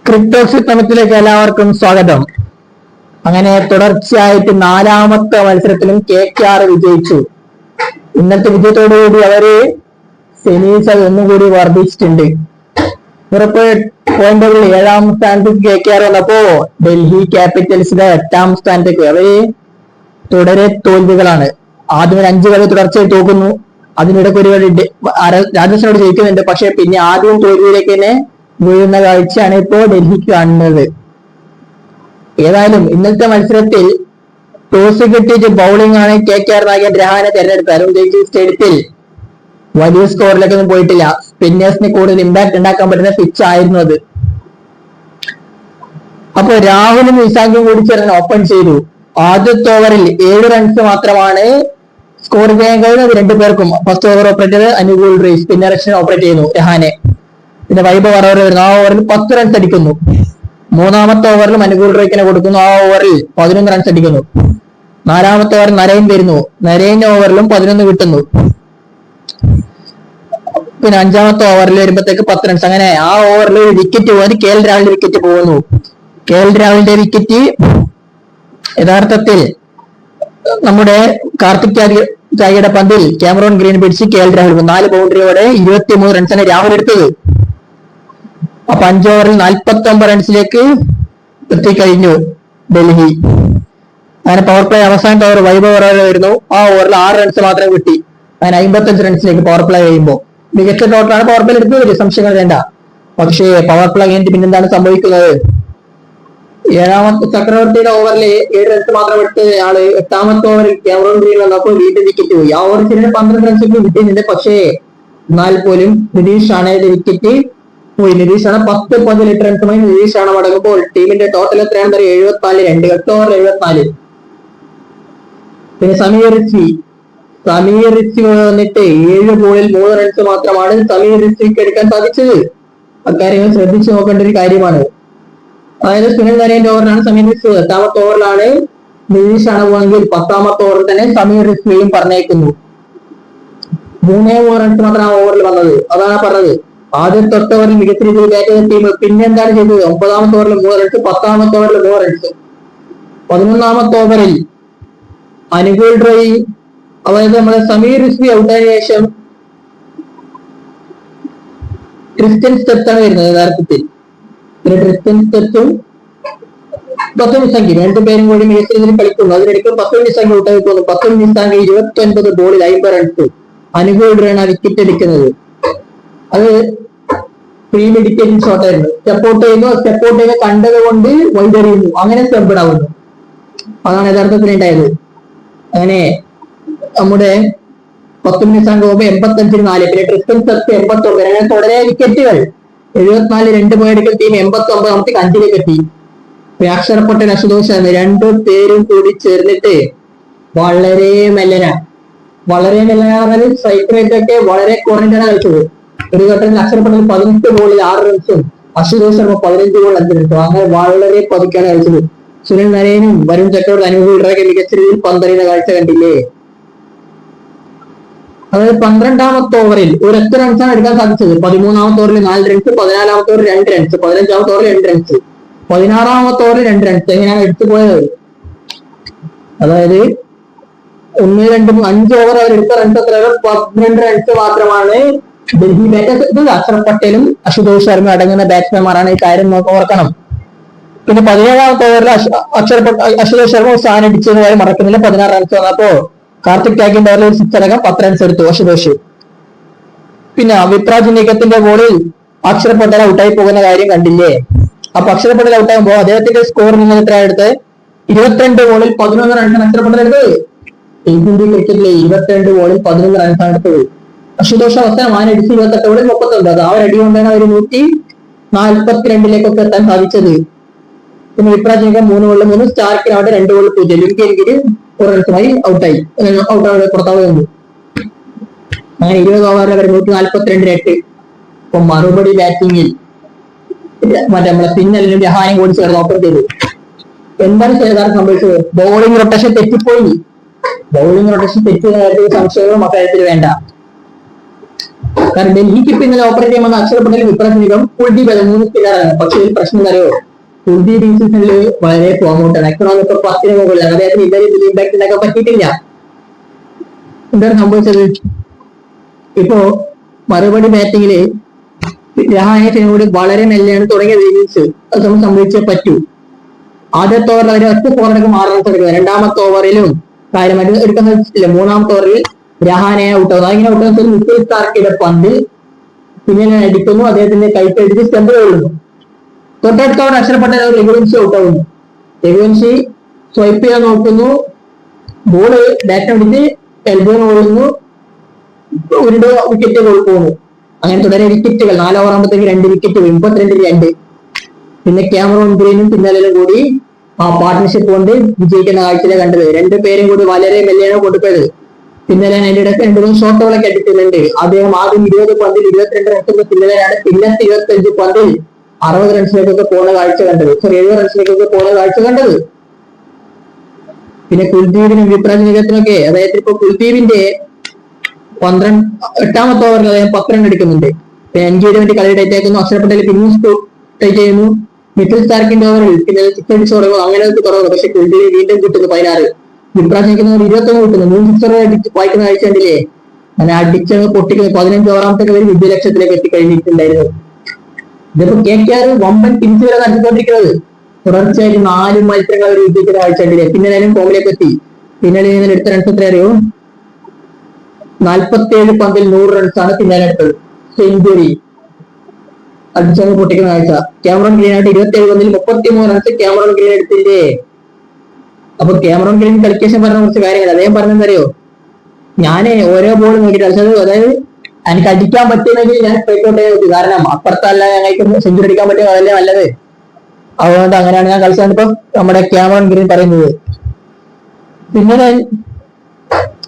ക്രിപ്റ്റോക്സ് ക്രമത്തിലേക്ക് എല്ലാവർക്കും സ്വാഗതം. അങ്ങനെ തുടർച്ചയായിട്ട് 4ാമത്തെ മത്സരത്തിലും KKR വിജയിച്ചു. ഇന്നത്തെ വിജയത്തോടുകൂടി അവര് സെമീസ് ഒന്നുകൂടി വർദ്ധിച്ചിട്ടുണ്ട്. ഉറപ്പ് പോയിന്റുകളിൽ 7ാം സ്ഥാനത്തേക്ക് KKR വന്നപ്പോ ഡൽഹി ക്യാപിറ്റൽസിന്റെ 8ാം സ്ഥാനത്തേക്ക്. അവര് തുടരെ തോൽവികളാണ്. ആദ്യം 5 കളി തുടർച്ചയായി തോക്കുന്നു. അതിനിടയ്ക്ക് ഒരു രാജസ്ഥാനോട് ജയിക്കുന്നുണ്ട്. പക്ഷെ പിന്നെ ആദ്യം തോൽവിയിലേക്ക് തന്നെ വീഴുന്ന കാഴ്ചയാണ് ഇപ്പോൾ ഡൽഹിക്ക് കാണുന്നത്. ഏതായാലും ഇന്നത്തെ മത്സരത്തിൽ ടോസ് കിട്ടിയിട്ട് ബൗളിംഗ് ആണ് KKR നായകൻ രഹാനെ തെരഞ്ഞെടുത്തത്. അരുൺ ജെയ്റ്റ്ലി സ്റ്റേഡിയത്തിൽ വലിയ സ്കോറിലേക്കൊന്നും പോയിട്ടില്ല. സ്പിന്നേഴ്സിന് കൂടുതൽ ഇമ്പാക്ട് ഉണ്ടാക്കാൻ പറ്റുന്ന പിച്ച് ആയിരുന്നു അത്. അപ്പൊ രാഹുലും ഇസാഖും കൂടി ചേർന്ന് ഓപ്പൺ ചെയ്തു. ആദ്യത്തെ ഓവറിൽ 7 റൺസ് മാത്രമാണ് സ്കോർ ചെയ്യാൻ കഴിയുന്നത് രണ്ടുപേർക്കും. ഫസ്റ്റ് ഓവർ ഓപ്പറേറ്റ് ചെയ്ത് അനുകൂൽ റീസ്, സ്പിന്നർ ഓപ്പറേറ്റ് ചെയ്യുന്നു രഹാനെ. പിന്നെ വൈഭവ് അറോറ വരുന്നു. ആ ഓവറിൽ 10 റൺസ് അടിക്കുന്നു. 3ാമത്തെ ഓവറിൽ അനുകൂൽ റേക്കിനെ കൊടുക്കുന്നു. ആ ഓവറിൽ 11 റൺസ് അടിക്കുന്നു. 4ാമത്തെ ഓവറിൽ നരേൻ വരുന്നു. നരേന്റെ ഓവറിലും 11 കിട്ടുന്നു. പിന്നെ 5ാമത്തെ ഓവറിൽ വരുമ്പോഴത്തേക്ക് 10 റൺസ്. അങ്ങനെ ആ ഓവറിൽ ഒരു വിക്കറ്റ് പോകുന്നത് KL രാഹുലിന്റെ വിക്കറ്റ് പോകുന്നു. KL രാഹുലിന്റെ വിക്കറ്റ് യഥാർത്ഥത്തിൽ നമ്മുടെ കാർത്തിക് ത്യാഗിയുടെ പന്തിൽ ക്യാമറോൺ ഗ്രീൻ പിടിച്ച് KL രാഹുൽ 4 ബൗണ്ടറിയോടെ 23 റൺസാണ് രാഹുൽ എടുത്തത്. അപ്പൊ 5 ഓവറിൽ 49 റൺസിലേക്ക് എത്തിക്കഴിഞ്ഞു ഡൽഹി. അങ്ങനെ പവർ പ്ലേ അവസാനത്തെ ഓവർ വൈഭവ് അറോറ വരുന്നു. ആ ഓവറിൽ 6 റൺസ് മാത്രം കിട്ടി. അങ്ങനെ 55 റൺസിലേക്ക് പവർ പ്ലേ കഴിയുമ്പോൾ മികച്ച ടോട്ടലാണ് പവർ പ്ലേ എടുത്തത്, സംശയങ്ങൾ വേണ്ട. പക്ഷേ പവർ പ്ലേ കഴിഞ്ഞിട്ട് പിന്നെന്താണ് സംഭവിക്കുന്നത്? 7ാമത്തെ ചക്രവർത്തിയുടെ ഓവറിൽ 7 റൺസ് മാത്രം എടുത്ത ആള് 8ാമത്തെ ഓവറിൽ ക്യാമറോൺ ഗ്രീൻ വന്നപ്പോൾ വീണ്ടും വിക്കറ്റ് പോയി. ആ ഓവർ ശരിയാണ് 12 റൺസ് കിട്ടിയിട്ടുണ്ട്. പക്ഷേ എന്നാൽ പോലും നിതീഷാണ് വിക്കറ്റ് പോയി. നിതീഷാണ് 10-18 റൺസുമായി നിതീഷാണ് മടങ്ങുമ്പോൾ ടീമിന്റെ ടോട്ടൽ എത്രയാണെന്ന് 74 8 ഓവർ 74. പിന്നെ സമീർ റിസ്വി വന്നിട്ട് 7 ബോളിൽ 3 റൺസ് മാത്രമാണ് സമീർ റിസ്വിക്ക് എടുക്കാൻ സാധിച്ചത്. അക്കാര്യങ്ങൾ ശ്രദ്ധിച്ചു നോക്കേണ്ട ഒരു കാര്യമാണ്. അതായത് സുനിൽ നരേന്റെ ഓവറിലാണ് സമീർ റിസ്വി, 8ാമത്തെ ഓവറിലാണ് നിതീഷാണ് പോയെങ്കിൽ 10ാമത്തെ ഓവറിൽ തന്നെ സമീർ റിസ്വിയും പറഞ്ഞേക്കുന്നു. 3 റൺസ് മാത്രമാണ് ആ ഓവറിൽ വന്നത്. അതാണ് പറഞ്ഞത്. ആദ്യം തൊട്ട് ഓവറിൽ മികച്ച രീതിയിൽ ബാറ്റ് ചെയ്ത ടീം പിന്നെ എന്താണ് ചെയ്തത്? 9ാമത്തെ ഓവറിൽ 3 റൺസ്, 10ാമത്തെ ഓവറിൽ 3 റൺസ്, 11ാമത്തെ ഓവറിൽ അനുകൂൽ റോയ്, അതായത് നമ്മുടെ സമീർ റിസ്വി ഔട്ടായ ശേഷം ക്രിസ്ത്യൻ സ്റ്റെപ്സാണ് വരുന്നത് യഥാർത്ഥത്തിൽ. ക്രിസ്ത്യൻ സ്റ്റെപ്സും പത്തും നിസാങ്കി രണ്ടുപേരും കൂടി മികച്ച രീതിയിൽ കളിക്കുന്നു. അതിനിടയ്ക്ക് പത്തും നിസാങ്കി ഔട്ടായി പോകുന്നു. പത്തും നിസാങ്കി 29 ബോളിൽ 50 റൺസ്. അനുകൂൽ റോയാണ് വിക്കറ്റ് എടുക്കുന്നത്. അത് പ്രീ മെഡിക്കേറ്റഡ് ഷോട്ട് ആയിരുന്നു. സ്റ്റെപ്പ് ഔട്ട് കണ്ടത് കൊണ്ട് വൈതെറിയുന്നു. അങ്ങനെ സ്റ്റെപ്പ് ആവുന്നു. അതാണ് യഥാർത്ഥത്തിൽ ഉണ്ടായത്. അങ്ങനെ നമ്മുടെ 10 നിസാങ്ക് പോകുമ്പോൾ 85-4. പിന്നെ ക്രിസ്ത്യൻ സ്റ്റെപ്സ് 89. അങ്ങനെ തുടരെ വിക്കറ്റുകൾ 74 2 പോയെടുക്കൽ ടീം 89 നമുക്ക് 5ലേക്ക് എത്തി. അക്ഷർ പട്ടേൽ, അശുതോഷ് ശർമ്മ 2 പേരും കൂടി ചേർന്നിട്ട് വളരെ മെല്ലനാണ് പറഞ്ഞാൽ സ്ട്രൈക്ക് റേറ്റ് ഒക്കെ വളരെ കുറഞ്ഞിട്ടാണ് കളിച്ചത്. ഒരു ഘട്ടത്തിൽ അക്ഷർ പട്ടേൽ 18 ബോളിൽ 6 റൺസും അശുതോഷ് ശർമ്മ 15 ബോളിൽ 5 റൺസും. അങ്ങനെ വളരെ പതുക്കെയാണ് കളിച്ചത്. സുനിൽ നരേനും വരുൺ ചക്രവർത്തി, അനുകൂൽ റോയൊക്കെ മികച്ച രീതിയിൽ പന്തെറിയുന്ന കാഴ്ച കണ്ടില്ലേ? അതായത് 12ാമത്തെ ഓവറിൽ ഒരൊറ്റ റൺസാണ് എടുക്കാൻ സാധിച്ചത്. 13ാമത്തെ ഓവറിൽ 4 റൺസ്, 14ാമത്തെ ഓവറിൽ 2 റൺസ്, 15ാമത്തെ ഓവറിൽ 2 റൺസ്, 16ാമത്തെ ഓവറിൽ 2 റൺസ്. എങ്ങനെയാണ് എടുത്തു പോയത്? അതായത് 1, 2, 5 ഓവർ അവർ എടുത്ത റൺസ് എത്ര? 12 റൺസ് മാത്രമാണ് ഡൽഹി ബാറ്റേഴ്സ്. അക്ഷർ പട്ടേലും അശുതോഷ് ശർമ്മ അടങ്ങുന്ന ബാറ്റ്സ്മാൻമാരാണ് ഈ കാര്യം ഓർക്കണം. പിന്നെ 17ാമത്തെ ഓവറിൽ അശുതോഷ് ശർമ്മ സ്ഥാനം അടിച്ചെന്ന് കാര്യം മറക്കുന്നില്ല. 16 റൺസ് വന്നപ്പോ കാർത്തിക് ത്യാഗിന്റെ ഓവറിൽ 6 അടക്കം 10 റൺസ് എടുത്തു അശുതോഷ്. പിന്നെ വിപ്രാജ് നിഗത്തിന്റെ ബോളിൽ അക്ഷർ പട്ടേൽ ഔട്ടായി പോകുന്ന കാര്യം കണ്ടില്ലേ? അപ്പൊ അക്ഷർ പട്ടേൽ ഔട്ടാകുമ്പോൾ അദ്ദേഹത്തിന്റെ സ്കോർ നിങ്ങൾ എത്ര എടുത്ത്? 22 ബോളിൽ 11 റൺസാണ് അക്ഷർ പട്ടേൽ എടുത്തത്. ഇന്ത്യൻ ക്രിക്കറ്റിലെ 22 ബോളിൽ 11 റൺസാണ് എടുത്തത്. അശുതോഷ് അവസാനം അടിച്ച് 28 ബോളിൽ 39. അത് ആ ഒരു അടി കൊണ്ടാണ് അവർ 142 എത്താൻ സാധിച്ചത്. പിന്നെ വിപ്രാജ് നിഗം 3 ബോളിൽ 3, സ്റ്റാർക്കിന് അവിടെ 2 ബോളിൽ 0, ലിംഗിന് 1 റൺസുമായി പുറത്താവുക വന്നു. അങ്ങനെ 20 ഓവറിൽ അവർ 142 ഇപ്പൊ മറുപടി ബാറ്റിംഗിൽ നമ്മളെ പിന്നലിനും രഹാനും കൂടി ചേർന്ന് ഓപ്പൺ ചെയ്തു. എന്താണ് ചെയ്താൽ സംഭവിച്ചത്? ബൗളിംഗ് റൊട്ടേഷൻ തെറ്റിപ്പോയി. ബൗളിംഗ് റൊട്ടേഷൻ തെറ്റിയ കാര്യത്തിൽ സംശയങ്ങളും അക്കാര്യത്തിൽ വേണ്ട. കാരണം ഡൽഹിക്ക് ഇപ്പൊ ഇന്നലെ ഓപ്പറേറ്റ് ചെയ്യുമ്പോൾ അക്ഷർ പട്ടേൽ, വിപ്രാജ് നിഗം, കുൽദീപ് അത് 3 സ്പിന്നറാണ്. പക്ഷെ ഒരു പ്രശ്നം അറിയോ, കുൽദീപ് ഈ സീസണിൽ വളരെ ഫോം ഔട്ടാണ്. എക്കണോമിക് 10 മുകളിലാണ്. അദ്ദേഹത്തിന് ഇതുവരെ വലിയ ഇമ്പാക്ട് ഉണ്ടാക്കാൻ പറ്റിയിട്ടില്ല. എന്താണ് സംഭവിച്ചത്? ഇപ്പോ മറുപടി ബാറ്റിങ്ങില് രഹാനെയോട് വളരെ മെല്ലെയാണ് തുടങ്ങിയ ഇന്നിങ്സ്. അത് സംഭവിച്ചേ പറ്റൂ. ആദ്യത്തെ ഓവറിൽ അവർ ഒറ്റ ഫോറടക്കം 6 റൺസ് എടുക്കുന്നത്. രണ്ടാമത്തെ ഓവറിലും കാര്യമായിട്ട് എടുക്കുന്ന വെച്ചിട്ടില്ല. മൂന്നാമത്തെ ഓവറിൽ രഹാനെ ഔട്ടാവുന്നു. അതിങ്ങനെ ഔട്ടാവുന്ന മിച്ചൽ സ്റ്റാർക്കിയുടെ പന്ത് പിന്നെ അടിക്കുന്നു, അദ്ദേഹത്തിന്റെ കൈക്കടിച്ച് സ്റ്റംപ് കൊള്ളുന്നു. തൊട്ടടുത്ത ഓവർ അക്ഷർ പട്ടേൽ രഘുവംശി ഔട്ടാവുന്നു. രഘുവംശി സ്വൈപ്പ് ചെയ്യാൻ നോക്കുന്നു, ബോള് ബാറ്റിനടിച്ച് എൽബോ കൊള്ളുന്നു, ഒരു വിക്കറ്റ് പോകുന്നു. അങ്ങനെ തുടരെ വിക്കറ്റുകൾ. 4 ഓവർ ആകുമ്പോഴത്തേക്ക് 2 വിക്കറ്റ്, 32-2. പിന്നെ ക്യാമറോൺ ഗ്രീനും പിന്നാലും കൂടി ആ പാർട്ട്ണർഷിപ്പ് കൊണ്ട് വിജയിക്കുന്ന കാഴ്ചയിലെ കണ്ടത്. 2 പേരും കൂടി വളരെ മെല്ലെയാണ് കൊടുത്തത്. പിന്നലെ അതിന്റെ ഇടയ്ക്ക് 2-3 ഷോട്ടുകളൊക്കെ അടിക്കുന്നുണ്ട്. അദ്ദേഹം ആദ്യം 20 പന്തിൽ 22 റൺസ്, പിന്നലെയാണ് പിന്നത്തെ 25 പന്തിൽ 60 റൺസിലേക്കൊക്കെ പോകുന്ന കാഴ്ച കണ്ടത്. 70 റൺസിലേക്കൊക്കെ പോകുന്ന കാഴ്ച കണ്ടത്. പിന്നെ കുൽദീപിനും വിപ്രാജ് നിഗത്തിനൊക്കെ, അതായത് ഇപ്പൊ കുൽദീപിന്റെ 8ാമത്തെ ഓവറിൽ അദ്ദേഹം 10 റൺ എടുക്കുന്നുണ്ട്. 5 വേണ്ടി കളി ഡേറ്റാക്കുന്നു. അക്ഷർ പട്ടേൽ പിന്നെയും ടൈ ചെയ്യുന്നു. മിച്ചൽ സ്റ്റാർക്കിന്റെ ഓവറിൽ പിന്നെ 6 അടിച്ച് തുടങ്ങും. അങ്ങനെ തുടങ്ങുന്നു. പക്ഷെ കുൽദീപ് വീണ്ടും കിട്ടുന്നു 16. വിപ്രാജ് നിൽക്കുന്നവർ 21 കിട്ടുന്നു. 3 സിക്സർ അടിച്ച് വായിക്കുന്ന കാഴ്ച കണ്ടില്ലേ? അങ്ങനെ അടിച്ചങ്ങ് പൊട്ടിക്കുന്നു. 15 ഓവറാമത്തേക്ക് അവർ വിജയലക്ഷ്യത്തിലേക്ക് എത്തിക്കഴിഞ്ഞിട്ടുണ്ടായിരുന്നു. ഇതിപ്പോ KKR വമ്പൻ തിരിച്ചു വരെ നടത്തിക്കൊണ്ടിരിക്കുന്നത്. തുടർച്ചയായിട്ട് 4 മത്സരങ്ങൾ അവർ വിജയിക്കുന്ന കാഴ്ച കണ്ടില്ലേ? പിന്നലെ ഫോമിലേക്ക് എത്തി. പിന്നലെ എടുത്ത റൺസ് എത്ര അറിയോ? 47 പന്തിൽ 100 റൺസാണ് പിന്നാലെ എടുത്തത്. സെഞ്ചുറി അടിച്ചങ്ങ് പൊട്ടിക്കുന്ന കാഴ്ച. ക്യാമറോൺ ഗ്രീൻ ആയിട്ട് 27 പന്തിൽ 33 റൺസ് ക്യാമറോൺ ഗ്രീൻ എടുത്തില്ലേ? അപ്പൊ ക്യാമറോൺ ഗ്രീൻ കളിക്കേഷൻ പറഞ്ഞ കുറച്ച് കാര്യങ്ങൾ അദ്ദേഹം പറഞ്ഞെന്തറിയോ, ഞാന് ഓരോ ബോൾ നോക്കിയിട്ട്, അതായത് എനിക്ക് അടിക്കാൻ പറ്റുമെങ്കിൽ ഞാൻ സ്ട്രൈക്ക് ഔട്ട് ചെയ്ത്, കാരണം അപ്പുറത്തല്ല ഞങ്ങൾക്ക് സെഞ്ചുറി അടിക്കാൻ പറ്റും, അതല്ലേ നല്ലത്. അതുകൊണ്ട് അങ്ങനെയാണ് ഞാൻ കളിച്ചത് ഇപ്പൊ നമ്മുടെ ക്യാമറോൺ ഗ്രീൻ പറയുന്നത്. പിന്നെ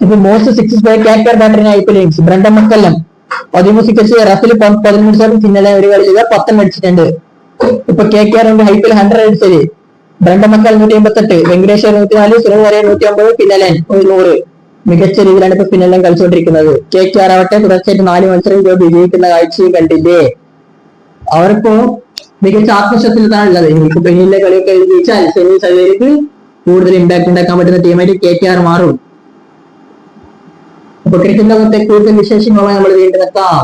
ഇപ്പൊ മോസ്റ്റ് സിക്സസ് ബൈ KKR ബാറ്ററിന് IPL innings. Brendon McCullum 13 sixes, റഫിൽ 13 പിന്നലെ ഒരു കളിയിൽ 10 അടിച്ചിട്ടുണ്ട്. ഇപ്പൊ KKR IPL 100 അടിച്ചത്. ബ്രണ്ടൻ മക്കൽ 188, വെങ്കടേശ്വർ 104, സുരവ് വരെ 109, പിന്നലൻ 100. മികച്ച രീതിയിലാണ് ഇപ്പൊ പിന്നെല്ലാം കളിച്ചുകൊണ്ടിരിക്കുന്നത്. KKR ആവട്ടെ തുടർച്ചയായിട്ട് 4 മത്സരം വിജയിക്കുന്ന കാഴ്ചയും കണ്ടില്ലേ? അവർക്കോ മികച്ച ആത്മവിശ്വാസത്തിലാണ് ഉള്ളത്. ഇനിയിപ്പോ പിന്നിലെ കളിയൊക്കെ ജയിച്ചാൽ സെമീസ് അതിലേക്ക് കൂടുതൽ ഇമ്പാക്ട് ഉണ്ടാക്കാൻ പറ്റുന്ന ടീമായിട്ട് KKR മാറും. അപ്പൊ ക്രിക്കറ്റ് ലോകത്തെ കൂടുതൽ വിശേഷങ്ങളുമായി നമ്മൾ വീണ്ടും എത്താം.